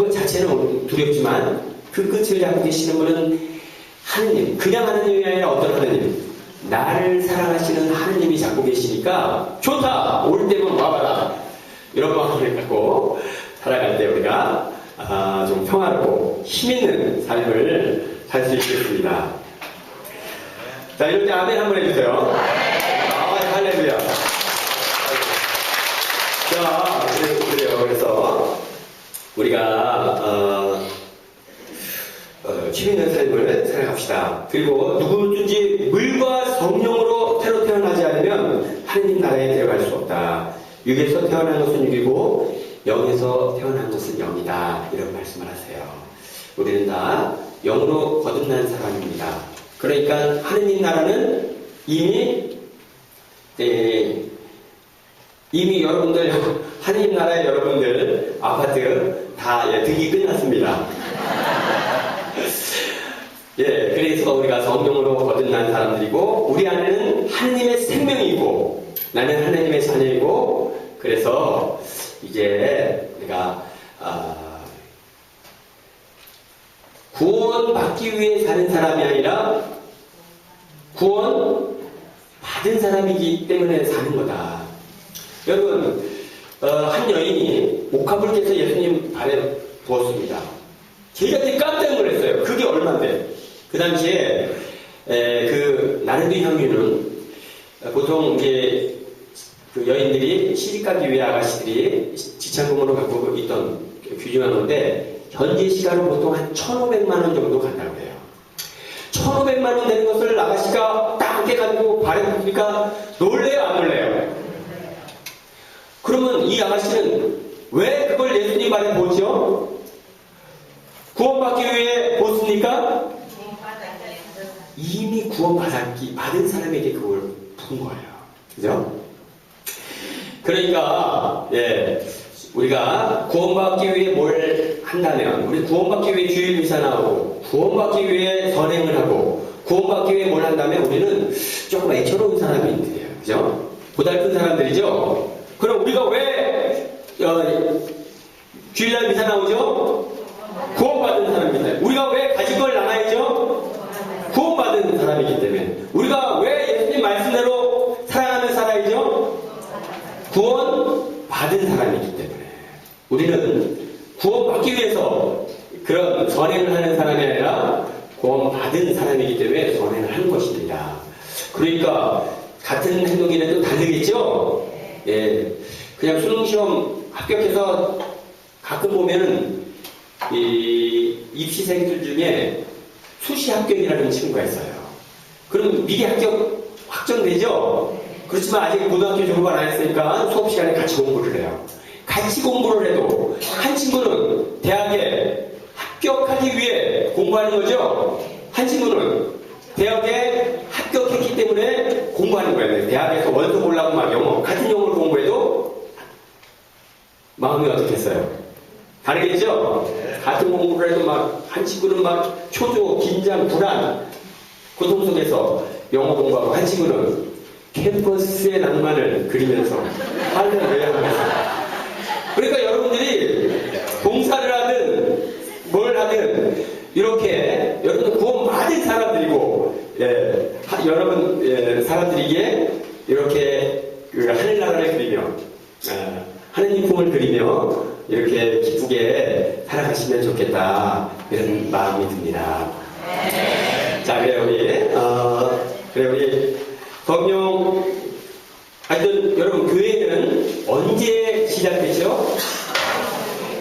그것 자체는 두렵지만 그 끝을 잡고 계시는 분은 하느님, 그냥 하느님이 아니라 어떤 하느님? 나를 사랑하시는 하느님이 잡고 계시니까 좋다! 올 때면 와봐라! 이런 마음을 갖고 살아갈 때 우리가 좀 평화롭고 힘있는 삶을 살 수 있겠습니다. 자, 이럴 때 아멘 한번 해주세요. 할렐루야. 자, 그래요. 그래서 우리가 힘있는 삶을 살아갑시다. 그리고 누구든지 물과 성령으로 새로 태어나지 않으면 하느님 나라에 들어갈 수 없다. 육에서 태어난 것은 육이고 영에서 태어난 것은 영이다. 이런 말씀을 하세요. 우리는 다 영으로 거듭난 사람입니다. 그러니까 하느님 나라는 이미 여러분들 하느님 나라의 여러분들 아파트 다 등이 끝났습니다. 그래서 우리가 성령으로 거듭난 사람들이고 우리 안에는 하느님의 생명이고 나는 하느님의 자녀이고 그래서 이제 우리가 구원받기 위해 사는 사람이 아니라 구원 받은 사람이기 때문에 사는 거다. 여러분 한 여인이 옥합을 깨서 예수님 발에 부었습니다. 제자들이 깜짝 놀랐어요. 그게 얼마인데? 그 당시에 그 나르도 향유는 보통 이제 그 여인들이 시집가기 위해 아가씨들이 지참금으로 갖고 있던 귀중한 건데 현재 시가로 보통 한 1,500만 원 정도 간다고 해요. 1,500만 원 되는 것을 아가씨가 딱 깨가지고 발에 부으니까 놀래요, 안 놀래요? 그러면 이 아가씨는 왜 그걸 예수님 발에 부었죠? 구원받기 위해 부었습니까? 이미 받은 사람에게 그걸 부은 거예요. 그죠? 그러니까, 우리가 구원받기 위해 뭘 한다면, 우리 구원받기 위해 주일 미사 나오고, 구원받기 위해 선행을 하고, 구원받기 위해 뭘 한다면 우리는 조금 애처로운 사람들이에요. 그죠? 고달픈 사람들이죠? 그럼 우리가 왜, 주일날 미사 나오죠? 구원받은 사람입니다. 우리가 왜 가진 걸 나눠야죠? 구원받은 사람이기 때문에. 우리가 왜 예수님 말씀대로 사랑하며 살아야죠? 구원받은 사람이기 때문에. 우리는 구원받기 위해서 그런 선행을 하는 사람이 아니라 구원받은 사람이기 때문에 선행을 하는 것입니다. 그러니까 같은 행동이라도 다르겠죠? 그냥 수능시험 합격해서 가끔 보면은 이 입시생들 중에 수시 합격이라는 친구가 있어요. 그럼 미리 합격 확정되죠? 그렇지만 아직 고등학교 졸업을 안 했으니까 수업 시간에 같이 공부를 해요. 같이 공부를 해도 한 친구는 대학에 합격하기 위해 공부하는 거죠? 한 친구는 대학에 합격했기 때문에 공부하는 거예요. 대학에서 원서 보려고 막 영어, 같은 영어를 공부해도 마음이 어떻겠어요? 다르겠죠? 같은 공부를 해도 막, 한 친구는 막 초조, 긴장, 불안, 고통 속에서 영어 공부하고 한 친구는 캠퍼스의 낭만을 그리면서 할렐루야 하면서. 그러니까 여러분들이 봉사를 하든 뭘 하든 이렇게 여러분 구원받은 사람들이고 여러분 사람들이기에 이렇게 그 하늘나라를 그리며 하느님 품을 그리며 이렇게 기쁘게 살아가시면 좋겠다 이런 마음이 듭니다. 자, 그래 우리 성령 하여튼 여러분 교회는 언제 시작됐죠?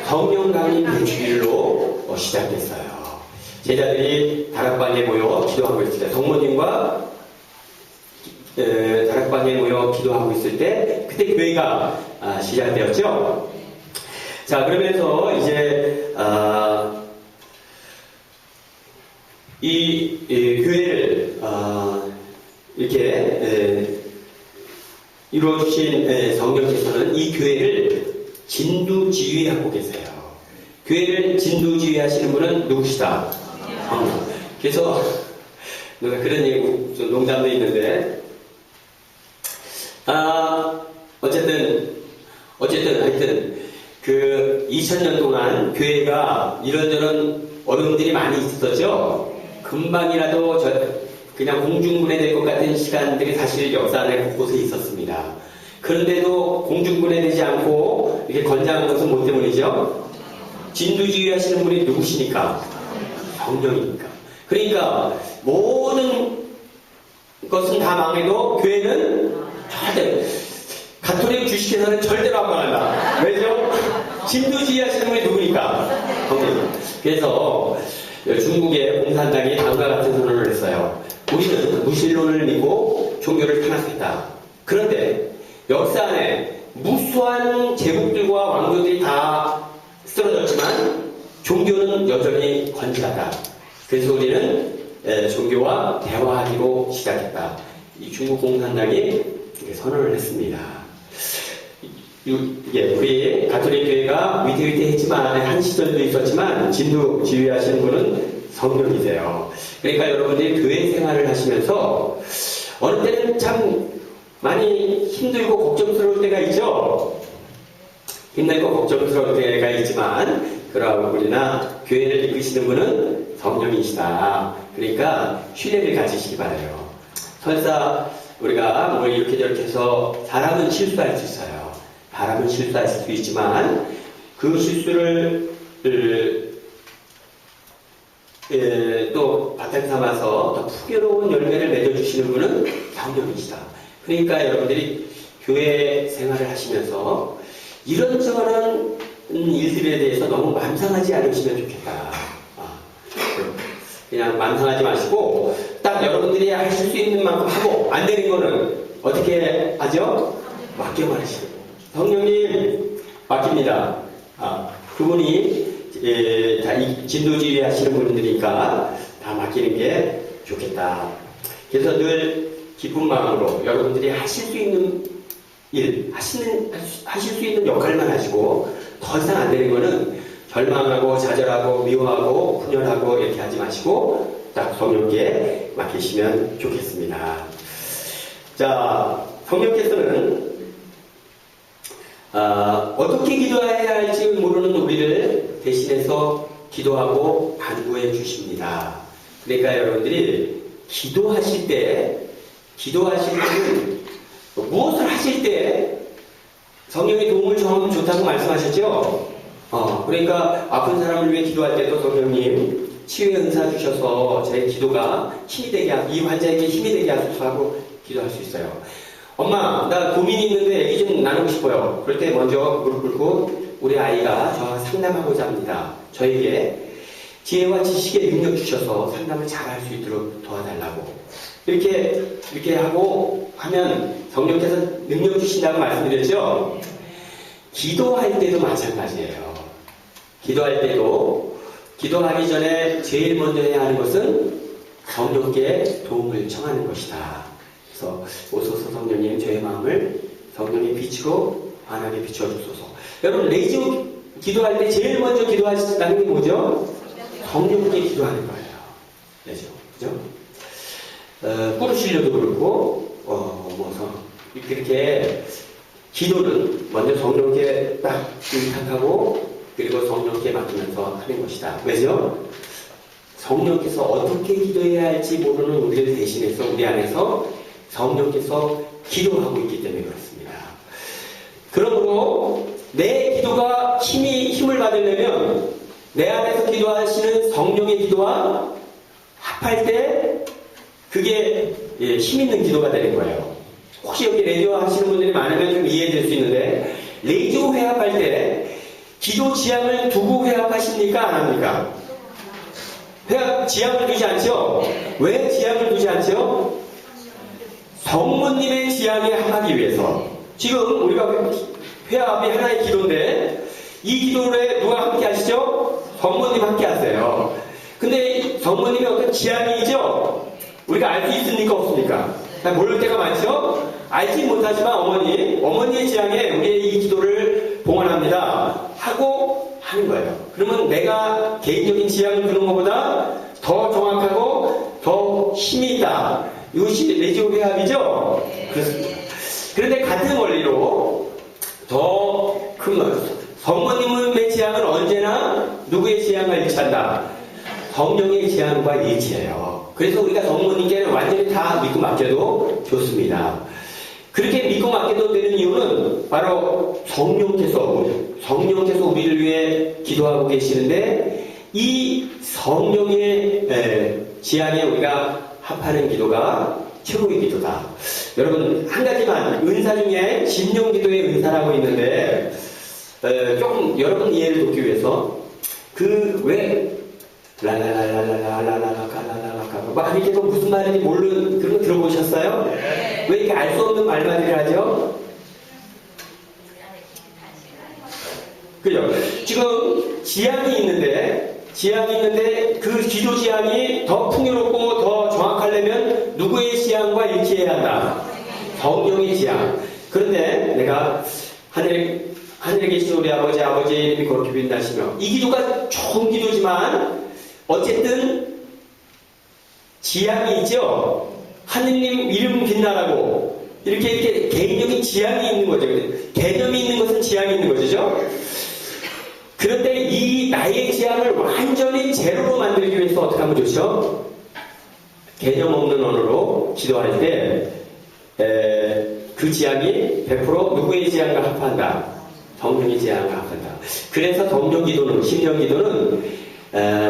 성령 강림 주일로 시작됐어요. 제자들이 다락방에 모여 기도하고 있을 때 성모님과 다락방에 모여 기도하고 있을 때 그때 교회가 시작되었죠. 자, 그러면서 이제 이 교회를 이렇게 이루어주신 성령께서는 이 교회를 진두지휘하고 계세요. 교회를 진두지휘하시는 분은 누구시다? 그래서 내가 그런 얘기 좀 농담도 있는데 어쨌든 하여튼 그 2000년 동안 교회가 이런저런 어려움들이 많이 있었죠. 금방이라도 그냥 공중분해될 것 같은 시간들이 사실 역사 안에 곳곳에 있었습니다. 그런데도 공중분해되지 않고 이렇게 건장한 것은 뭐 때문이죠? 진두지휘 하시는 분이 누구시니까? 성령이니까. 그러니까 모든 것은 다 망해도 교회는 절대, 가톨릭 주식회사는 절대로 안 망한다. 왜죠? 진두지휘 하시는 분이 누구니까? 성령. 그래서 중국의 공산당이 다음과 같은 선언을 했어요. 우리는 무신론을 믿고 종교를 탄압했다. 그런데 역사 안에 무수한 제국들과 왕조들이 다 쓰러졌지만 종교는 여전히 건재하다. 그래서 우리는 종교와 대화하기로 시작했다. 이 중국 공산당이 선언을 했습니다. 우리 가톨릭 교회가 위태위태했지만 한 시절도 있었지만 진두 지휘하시는 분은 성령이세요. 그러니까 여러분들이 교회 생활을 하시면서 어느 때는 참 많이 힘들고 걱정스러울 때가 있죠. 힘들고 걱정스러울 때가 있지만 그러하고 우리나 교회를 이끄시는 분은 성령이시다. 그러니까 신뢰를 가지시기 바라요. 설사 우리가 뭐 이렇게 저렇게 해서 사람은 실수할 수 있어요. 사람은 실수할 수 있지만 그 실수를 또 바탕 삼아서 더 풍요로운 열매를 맺어주시는 분은 성령이시다. 그러니까 여러분들이 교회 생활을 하시면서 이런저런 일들에 대해서 너무 만상하지 않으시면 좋겠다. 그냥 만상하지 마시고 딱 여러분들이 하실 수 있는 만큼 하고 안 되는 거는 어떻게 하죠? 맡겨만 하시고 성령님 맡깁니다. 그분이 진도지휘 하시는 분들이니까 다 맡기는 게 좋겠다. 그래서 늘 기쁜 마음으로 여러분들이 하실 수 있는 일, 하실 수 있는 역할만 하시고 더 이상 안 되는 거는 절망하고 좌절하고 미워하고 분열하고 이렇게 하지 마시고 딱 성령께 맡기시면 좋겠습니다. 자, 성령께서는 어떻게 기도해야 할지 모르는 우리를 대신해서 기도하고 간구해 주십니다. 그러니까 여러분들이 기도하실 때는 무엇을 하실 때 성령의 도움을 청하면 좋다고 말씀하셨죠? 그러니까 아픈 사람을 위해 기도할 때도 성령님 치유의 은사 주셔서 제 기도가 힘이 되게 하소서, 이 환자에게 힘이 되게 하소서 하고 기도할 수 있어요. 엄마, 나 고민이 있는데 얘기 좀 나누고 싶어요. 그럴 때 먼저 무릎 꿇고 우리 아이가 저와 상담하고자 합니다. 저에게 지혜와 지식의 능력 주셔서 상담을 잘 할 수 있도록 도와달라고. 이렇게 하고 하면 성령께서 능력 주신다고 말씀드렸죠? 기도할 때도 마찬가지예요. 기도할 때도 기도하기 전에 제일 먼저 해야 하는 것은 성령께 도움을 청하는 것이다. 그래서 오소서 성령님 저의 마음을 성령의 빛으로 환하게 비춰주소서. 여러분 레이저 기도할 때 제일 먼저 기도하시다는 게 뭐죠? 성령께 기도하는 거예요. 레이저, 그죠? 꾸르실려도 그렇고 이렇게 기도는 먼저 성령께 딱 의탁하고 그리고 성령께 맡기면서 하는 것이다. 왜죠? 성령께서 어떻게 기도해야 할지 모르는 우리를 대신해서 우리 안에서 성령께서 기도하고 있기 때문에 그렇습니다. 그러므로 내 기도가 힘을 받으려면 내 안에서 기도하시는 성령의 기도와 합할 때 그게 힘있는 기도가 되는 거예요. 혹시 여기 레이저 하시는 분들이 많으면 좀 이해될 수 있는데 레이저 회합할 때 기도 지향을 두고 회합하십니까? 안 합니까? 회합 지향을 두지 않죠? 왜 지향을 두지 않죠? 성모님의 지향에 합하기 위해서. 지금 우리가 회합이 하나의 기도인데 이 기도에 누가 함께 하시죠? 성모님 함께 하세요. 근데 성모님의 어떤 지향이죠? 우리가 알 수 있습니까? 없습니까? 모를 때가 많죠? 알지 못하지만 어머니의 지향에 우리의 이 기도를 봉헌합니다. 하고 하는 거예요. 그러면 내가 개인적인 지향을 두는 것보다 더 정확하고 더 힘이 있다. 이것이 레지오 회합이죠? 그렇습니다. 그런데 같은 원리로 더 큰 성모님의 재앙은 언제나 누구의 재앙과 일치한다? 성령의 재앙과 일치해요. 그래서 우리가 성모님께는 완전히 다 믿고 맡겨도 좋습니다. 그렇게 믿고 맡겨도 되는 이유는 바로 성령께서 우리를 위해 기도하고 계시는데, 이 성령의 재앙에 우리가 합하는 기도가 최고의 기도다. 여러분, 한 가지만, 은사 중에 심령기도의 은사라고 있는데, 조금 여러분 이해를 돕기 위해서 왜 라라라라라라라라라라라라라 막 이렇게 무슨 말인지 모르는 그런 거 들어보셨어요? 네. 왜 이렇게 알 수 없는 말만을 하죠? 그죠? 지금 지향이 있는데 그 기도 지향이 더 풍요롭고 더 정확하려면 누구의 지향과 일치해야 한다? 성령의 지향. 그런데 내가 하늘에 계신 우리 아버지 이름이 거룩히 빛나시며, 이 기도가 좋은 기도지만 어쨌든 지향이 있죠. 하느님 이름 빛나라고 이렇게 개인적인 지향이 있는 거죠. 개념이 있는 것은 지향이 있는 것이죠. 그런데 이 나의 지향을 완전히 제로로 만들기 위해서 어떻게 하면 좋죠? 개념 없는 언어로 기도할 때 그 지향이 100% 누구의 지향과 합한다? 성령의 지향과 합한다. 그래서 성령 기도는, 심령 기도는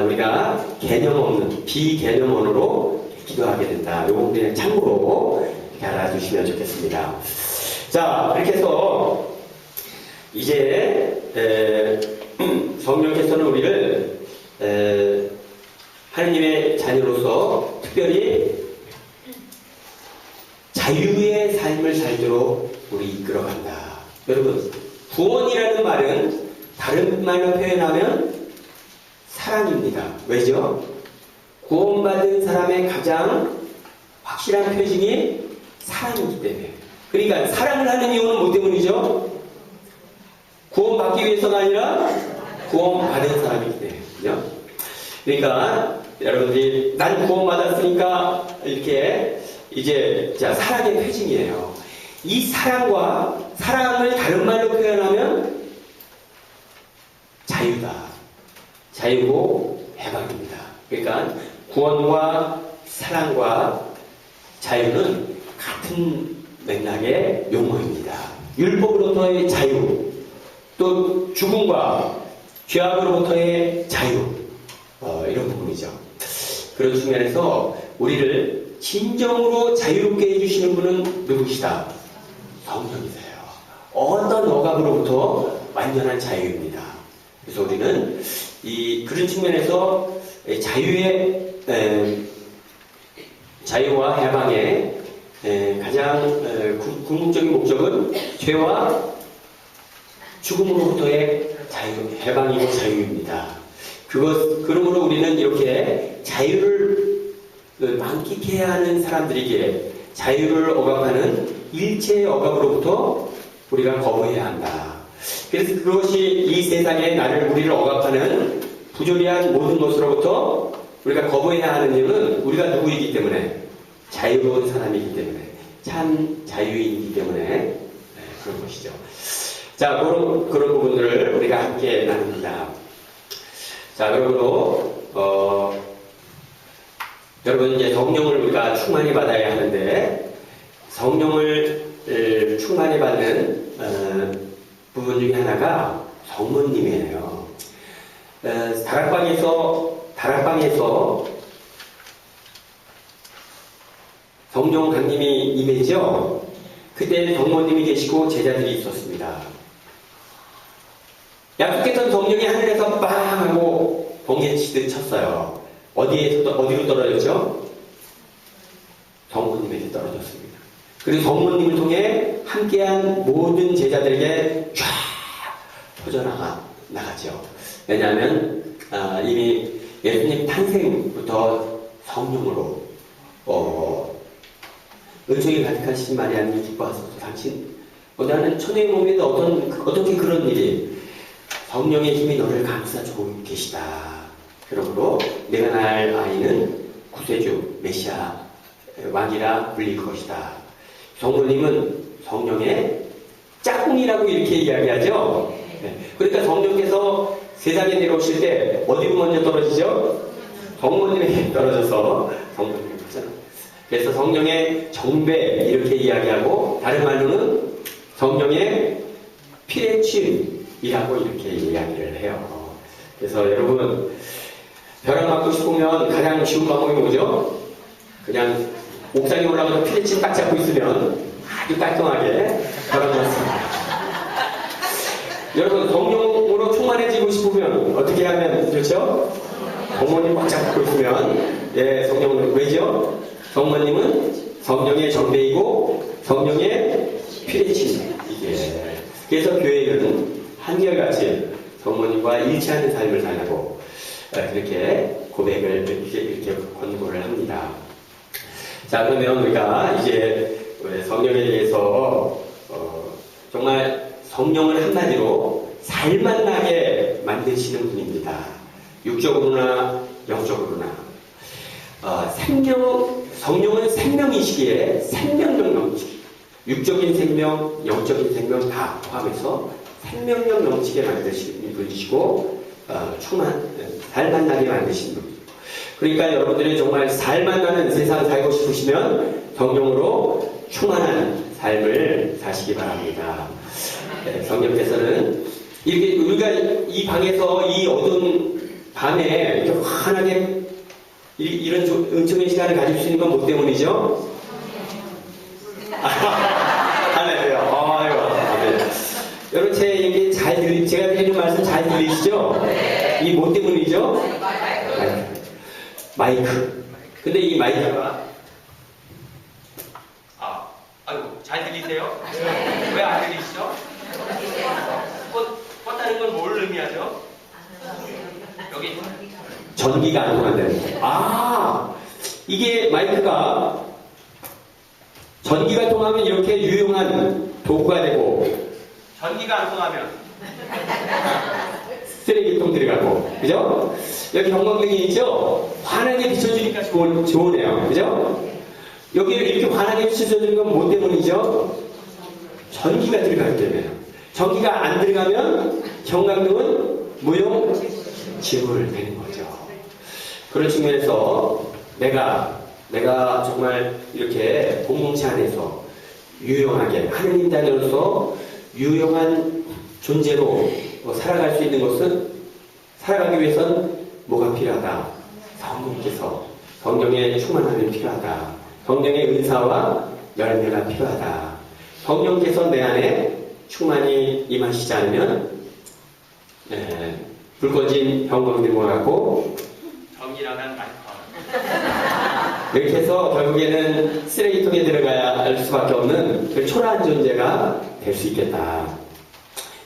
우리가 개념 없는 비개념 언어로 기도하게 된다. 요거 그냥 참고로 이렇게 알아주시면 좋겠습니다. 자, 이렇게 해서 이제 성령께서는 우리를 하느님의 자녀로서 특별히 자유의 삶을 살도록 우리 이끌어간다. 여러분, 구원이라는 말은 다른 말로 표현하면 사랑입니다. 왜죠? 구원받은 사람의 가장 확실한 표징이 사랑이기 때문에. 그러니까 사랑을 하는 이유는 뭐 때문이죠? 구원받기 위해서가 아니라 구원받은 사람이기 때문에. 그러니까 여러분들이 난 구원받았으니까 이렇게 이제 사랑의 표징이에요. 이 사랑을 다른 말로 표현하면 자유다. 자유고 해방입니다. 그러니까 구원과 사랑과 자유는 같은 맥락의 용어입니다. 율법으로부터의 자유, 또 죽음과 죄악으로부터의 자유, 이런 부분이죠. 그런 측면에서 우리를 진정으로 자유롭게 해주시는 분은 누구시다? 성령이세요. 어떤 억압으로부터 완전한 자유입니다. 그래서 우리는 그런 측면에서 자유와 해방의 가장 궁극적인 목적은 죄와 죽음으로부터의 해방이고 자유입니다. 그러므로 우리는 이렇게 자유를 만끽해야 하는 사람들에게 자유를 억압하는 일체의 억압으로부터 우리가 거부해야 한다. 그래서 그것이 이 세상에 우리를 억압하는 부조리한 모든 것으로부터 우리가 거부해야 하는 이유는 우리가 누구이기 때문에, 자유로운 사람이기 때문에, 참 자유인이기 때문에 그런 것이죠. 자, 그런 부분들을 우리가 함께 나눕니다. 자, 그러므로 여러분, 이제 성령을 우리가 충만히 받아야 하는데, 성령을 충만히 받는 부분 중에 하나가 성모님이에요. 다락방에서 성령 강림이 임했죠. 그때 성모님이 계시고 제자들이 있었습니다. 약속했던 성령이 하늘에서 빵 하고 번개치듯 쳤어요. 어디로 떨어졌죠? 성모님에게 떨어졌습니다. 그리고 성모님을 통해 함께한 모든 제자들에게 쫙 퍼져나가죠. 왜냐하면 이미 예수님 탄생부터 성령으로 은총이 가득하신 마리아님이 기뻐하소서. 당신 나는 천의 몸에도 어떻게 그런 일이, 성령의 힘이 너를 감싸주고 계시다. 그러므로 내가 낳을 아이는 구세주 메시아 왕이라 불릴 것이다. 성모님은 성령의 짝꿍이라고 이렇게 이야기하죠. 네. 그러니까 성령께서 세상에 내려오실 때 어디로 먼저 떨어지죠? 성모님에게 떨어져서 성모님이 하잖아요. 그래서 성령의 정배 이렇게 이야기하고 다른 말로는 성령의 피레침이라고 이렇게 이야기를 해요. 그래서 여러분 벼락 맞고 싶으면 가장 쉬운 방법이 뭐죠? 그냥 옥상에 올라가서 피레침 딱 잡고 있으면 아주 깔끔하게 벼락 맞습니다. 여러분 성령으로 충만해지고 싶으면 어떻게 하면 좋죠? 성모님 꽉 잡고 있으면 예, 성령은 왜죠? 성모님은 성령의 정배이고 성령의 피레침 이게 그래서 교회는 한결같이 성모님과 일치하는 삶을 살라고 그렇게 고백을 이렇게 권고를 합니다. 자 그러면 우리가 이제 성령에 대해서 정말 성령을 한마디로 살만나게 만드시는 분입니다. 육적으로나 영적으로나 성령은 생명이시기에 생명력 넘치기 육적인 생명, 영적인 생명 다 포함해서 생명력 넘치게 만드시는 분이시고 살만나게 만드시는 분이고 그러니까 여러분들이 정말 살만나는 세상 살고 싶으시면 성령으로 충만한 삶을 사시기 바랍니다. 네, 성령께서는 이렇게 우리가 이 방에서 이 어두운 밤에 이렇게 환하게 이런 은총의 시간을 가질 수 있는 건 뭐 때문이죠? 할렐루야. 아이고. 여러분 제가 드리는 말씀 잘 들리시죠? 이 뭐 때문이죠? 마이크. 근데 이 마이크가 아이고 잘 들리세요? 왜 안 들리시죠? 껐다는 건 뭘 의미하죠? 여기 전기가 안 통한다는 거. 이게 마이크가 전기가 통하면 이렇게 유용한 도구가 되고 전기가 안 통하면 쓰레기통 들어가고 그죠? 여기 형광등이 있죠? 환하게 비춰주니까 좋으네요. 그죠? 여기 이렇게 환하게 비춰주는 건 뭐 때문이죠? 전기가 들어가기 때문에요. 전기가 안 들어가면 형광등은 무용지물 되는 거죠. 그런 측면에서 내가 정말 이렇게 공동체 안에서 유용하게 하느님 자녀로서 유용한 존재로 살아갈 수 있는 것은 살아가기 위해서는 뭐가 필요하다? 성령께서 성령의 충만함이 필요하다. 성령의 은사와 열매가 필요하다. 성령께서 내 안에 충만히 임하시지 않으면 불 꺼진 형광등과 같고 전기나간 마이크 이렇게 해서 결국에는 쓰레기통에 들어가야 할 수밖에 없는 그 초라한 존재가 될 수 있겠다.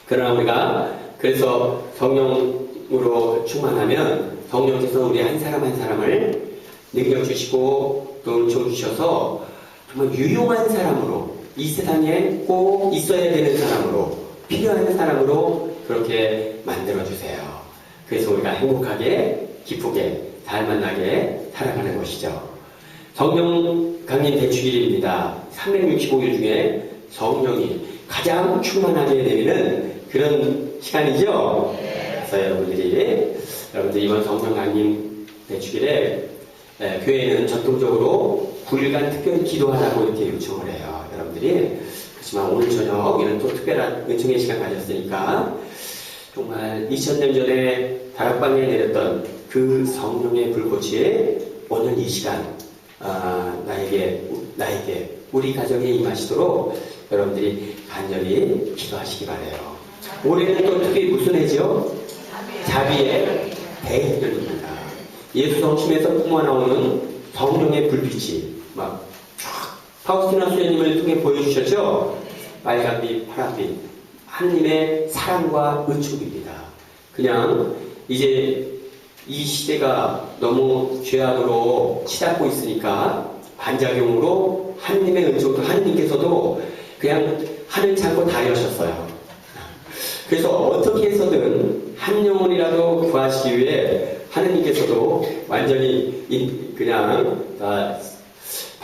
그러나 우리가 그래서 성령으로 충만하면 성령께서 우리 한 사람 한 사람을 능력 주시고 또 은총 주셔서 정말 유용한 사람으로 이 세상에 꼭 있어야 되는 사람으로 필요한 사람으로 그렇게 만들어주세요. 그래서 우리가 행복하게 기쁘게 살만나게 살아가는 것이죠. 성령 강림 대축일입니다. 365일 중에 성령이 가장 충만하게 되는 그런 시간이죠. 그래서 여러분들이 이번 성령 강림 대축일에 교회는 전통적으로 9일간 특별히 기도하라고 이렇게 요청을 해요. 여러분들이. 그렇지만 오늘 저녁 이런 또 특별한 은총의 시간 가졌으니까 정말 2000년 전에 다락방에 내렸던 그 성령의 불꽃이 오늘 이 시간 나에게 우리 가정에 임하시도록 여러분들이 간절히 기도하시기 바라요. 올해는 또 특히 무슨 해죠? 자비의 대인절입니다. 예수 성심에서 뿜어나오는 성령의 불빛이 막 파우스티나 수녀님을 통해 보여주셨죠? 빨간빛, 파란빛, 하느님의 사랑과 은총입니다. 그냥 이제 이 시대가 너무 죄악으로 치닫고 있으니까 반작용으로 하느님의 은총도 하느님께서도 그냥 하늘 창고 다 여셨어요. 그래서 어떻게 해서든 한 영혼이라도 구하시기 위해 하느님께서도 완전히 그냥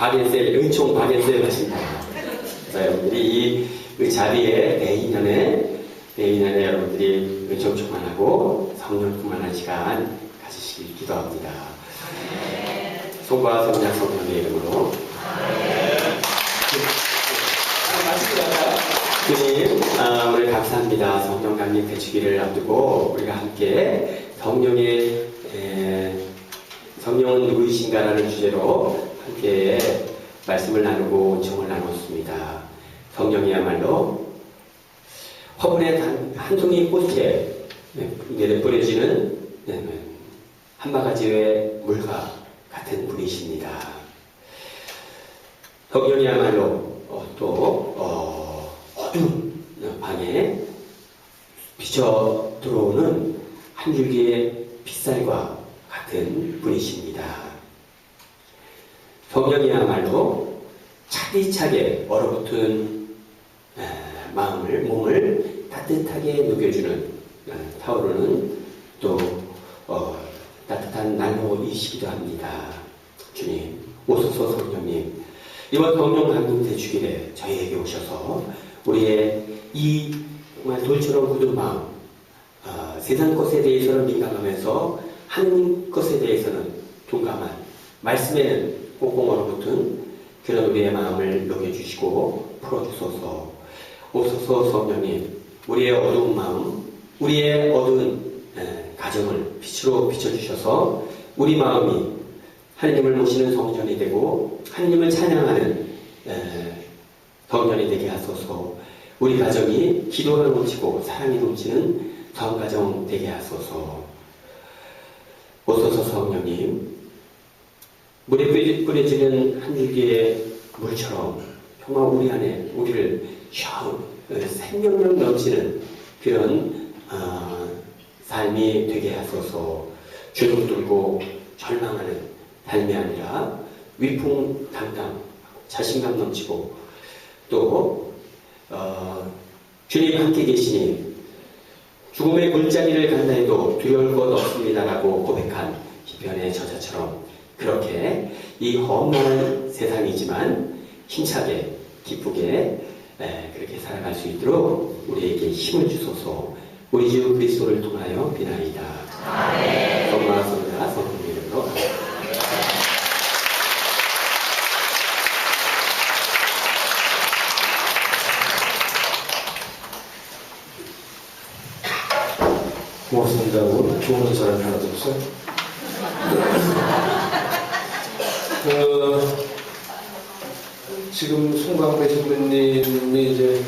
은총 바겐셀 하십니다. 그래서 여러분들이 이 자리에 내 인연에 이 날에 여러분들이 은총 충만하고 성령 충만한 시간 가지시길 기도합니다. 성과 성자 성령의 이름으로. 주님, 오늘 감사합니다. 성령 강림 대축기를 앞두고 우리가 함께 성령은 누구이신가라는 주제로 함께 말씀을 나누고 은총을 나눴습니다. 성령이야말로 화분에 한 송이 꽃에 뿌려지는 한 바가지의 물과 같은 분이십니다. 성령이야말로 어두운 방에 비쳐 들어오는 한 줄기의 빗살과 같은 분이십니다. 성령이야말로 차디차게 얼어붙은 몸을 따뜻하게 녹여주는 타오르는 또 따뜻한 난로이시기도 합니다. 주님, 오소서 성령님, 이번 성령 강림 대축일에 저희에게 오셔서 우리의 이 정말 돌처럼 굳은 마음, 세상 것에 대해서는 민감하면서 하느님 것에 대해서는 둔감한, 말씀에는 꽁꽁 얼어붙은 그런 우리의 마음을 녹여주시고 풀어주소서. 오소서 성령님, 우리의 어두운 마음, 우리의 어두운 가정을 빛으로 비춰주셔서 우리 마음이 하느님을 모시는 성전이 되고 하느님을 찬양하는 성전이 되게 하소서. 우리 가정이 기도가 넘치고 사랑이 넘치는 성가정 되게 하소서. 오소서 성령님, 물에 뿌려지는 한 줄기의 물처럼 정말 우리 안에 우리를 생명력 넘치는 그런 삶이 되게 하소서. 주눅 들고 절망하는 삶이 아니라 위풍당당 자신감 넘치고 또 주님 함께 계시니 죽음의 골짜기를 간다 해도 두려울 것 없습니다라고 고백한 시편의 저자처럼 그렇게 이 험난한 세상이지만 힘차게 기쁘게 그렇게 살아갈 수 있도록 우리에게 힘을 주소서. 우리 주 그리스도를 통하여 비나이다. 성령과 성자 성령의 이름으로. 고맙습니다. 오늘 좋은 사람이 하나도 없어요. 지금 송광배 선배님이 이제